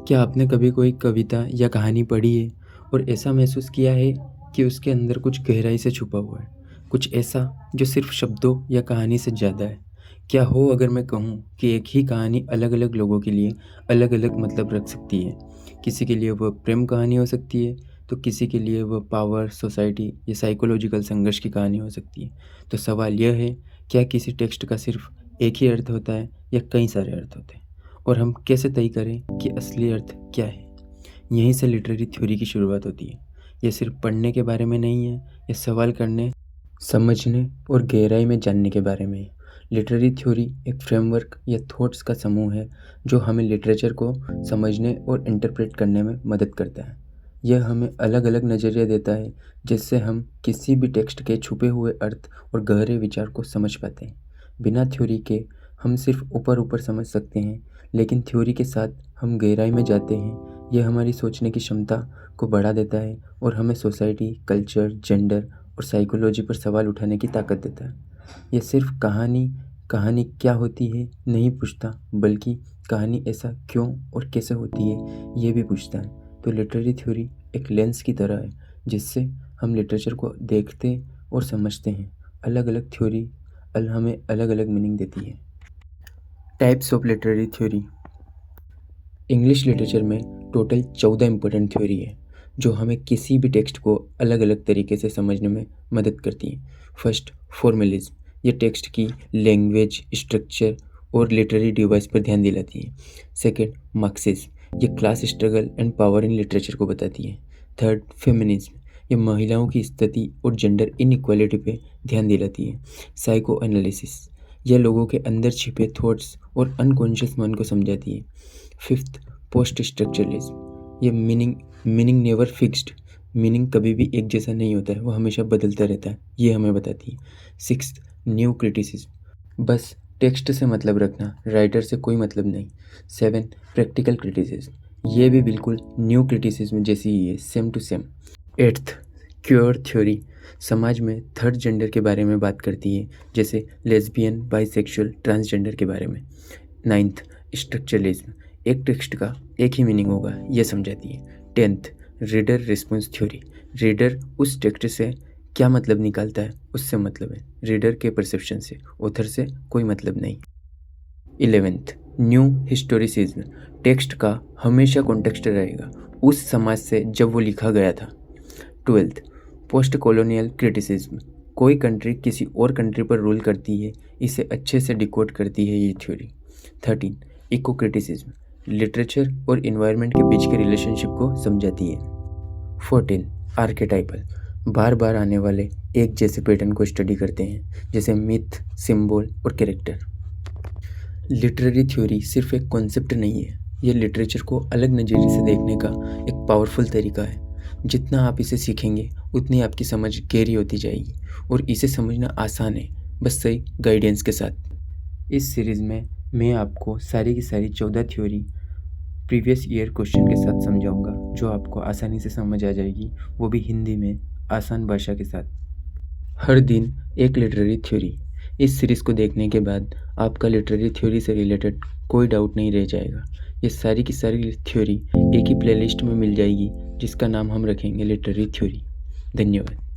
क्या आपने कभी कोई कविता या कहानी पढ़ी है और ऐसा महसूस किया है कि उसके अंदर कुछ गहराई से छुपा हुआ है? कुछ ऐसा जो सिर्फ़ शब्दों या कहानी से ज़्यादा है? क्या हो अगर मैं कहूँ कि एक ही कहानी अलग-अलग लोगों के लिए अलग-अलग मतलब रख सकती है? किसी के लिए वह प्रेम कहानी हो सकती है, तो किसी के लिए वह पावर, सोसाइटी या साइकोलॉजिकल संघर्ष की कहानी हो सकती है। तो सवाल यह है, क्या किसी टेक्स्ट का सिर्फ़ एक ही अर्थ होता है या कई सारे अर्थ होते हैं? और हम कैसे तय करें कि असली अर्थ क्या है? यहीं से लिटरेरी थ्योरी की शुरुआत होती है। ये सिर्फ पढ़ने के बारे में नहीं है, ये सवाल करने, समझने और गहराई में जानने के बारे में है। लिटरेरी थ्योरी एक फ्रेमवर्क या थॉट्स का समूह है जो हमें लिटरेचर को समझने और इंटरप्रेट करने में मदद करता है। यह हमें अलग-अलग नज़रिया देता है जिससे हम किसी भी टेक्स्ट के छुपे हुए अर्थ और गहरे विचार को समझ पाते हैं। बिना थ्योरी के हम सिर्फ ऊपर-ऊपर समझ सकते हैं, लेकिन थ्योरी के साथ हम गहराई में जाते हैं। यह हमारी सोचने की क्षमता को बढ़ा देता है और हमें सोसाइटी, कल्चर, जेंडर और साइकोलॉजी पर सवाल उठाने की ताकत देता है। ये सिर्फ कहानी क्या होती है नहीं पूछता, बल्कि कहानी ऐसा क्यों और कैसे होती है ये भी पूछता है। तो लिटरेरी थ्योरी एक लेंस की तरह है जिससे हम लिटरेचर को देखते और समझते हैं। अलग-अलग थ्योरी हमें अलग-अलग मीनिंग देती है। Types of literary theory. English literature में टोटल 14 इंपॉर्टेंट थ्योरी है जो हमें किसी भी टेक्स्ट को अलग अलग तरीके से समझने में मदद करती है। First, formalism. ये टेक्स्ट की लैंग्वेज, स्ट्रक्चर और लिटरेरी डिवाइस पर ध्यान दिलाती है। Second, Marxism. ये class struggle and power in literature को बताती है। Third, feminism. ये महिलाओं की स्थिति और जेंडर इनइक्वालिटी पे ध्यान दिलाती है। Psycho analysis. यह लोगों के अंदर छिपे थॉट्स और अनकॉन्शियस मन को समझाती है। Fifth, post structuralism. ये मीनिंग नेवर फिक्स्ड। मीनिंग कभी भी एक जैसा नहीं होता है, वो हमेशा बदलता रहता है, ये हमें बताती है। Sixth, new criticism. बस टेक्स्ट से मतलब रखना, राइटर से कोई मतलब नहीं। Seven, practical criticism. ये भी बिल्कुल न्यू क्रिटिसिज्म जैसी ही है, same to same. Eighth, queer theory. समाज में थर्ड जेंडर के बारे में बात करती है, जैसे लेस्बियन, बाइसेक्सुअल, ट्रांसजेंडर के बारे में। Ninth, structuralism. एक टेक्स्ट का एक ही मीनिंग होगा, यह समझाती है। Tenth, reader response theory. Reader उस टेक्स्ट से क्या मतलब निकालता है, उससे मतलब है। रीडर के परसेप्शन से, ऑथर से कोई मतलब नहीं। 11th, new historicism. टेक्स्ट का हमेशा कॉन्टेक्स्ट रहेगा उस समाज से जब वो लिखा गया था। 12th, post colonial criticism. कोई कंट्री किसी और कंट्री पर रूल करती है, इसे अच्छे से डिकोड करती है ये थ्योरी। 13, eco criticism. लिटरेचर और इन्वायरमेंट के बीच के रिलेशनशिप को समझाती है। 14, आर्केटाइपल। बार बार आने वाले एक जैसे पैटर्न को स्टडी करते हैं, जैसे मिथ, सिंबल और कैरेक्टर। लिटरेरी थ्योरी सिर्फ एक कॉन्सेप्ट नहीं है, यह लिटरेचर को अलग नज़रिए से देखने का एक पावरफुल तरीका है। जितना आप इसे सीखेंगे उतनी आपकी समझ गहरी होती जाएगी और इसे समझना आसान है, बस सही गाइडेंस के साथ। इस सीरीज़ में मैं आपको सारी की सारी 14 थ्योरी प्रीवियस ईयर क्वेश्चन के साथ समझाऊंगा, जो आपको आसानी से समझ आ जाएगी, वो भी हिंदी में आसान भाषा के साथ। हर दिन एक लिटरेरी थ्योरी। इस सीरीज़ को देखने के बाद आपका लिटरेरी थ्योरी से रिलेटेड कोई डाउट नहीं रह जाएगा। ये सारी की सारी थ्योरी एक ही प्लेलिस्ट में मिल जाएगी, जिसका नाम हम रखेंगे लिटरेरी थ्योरी। धन्यवाद।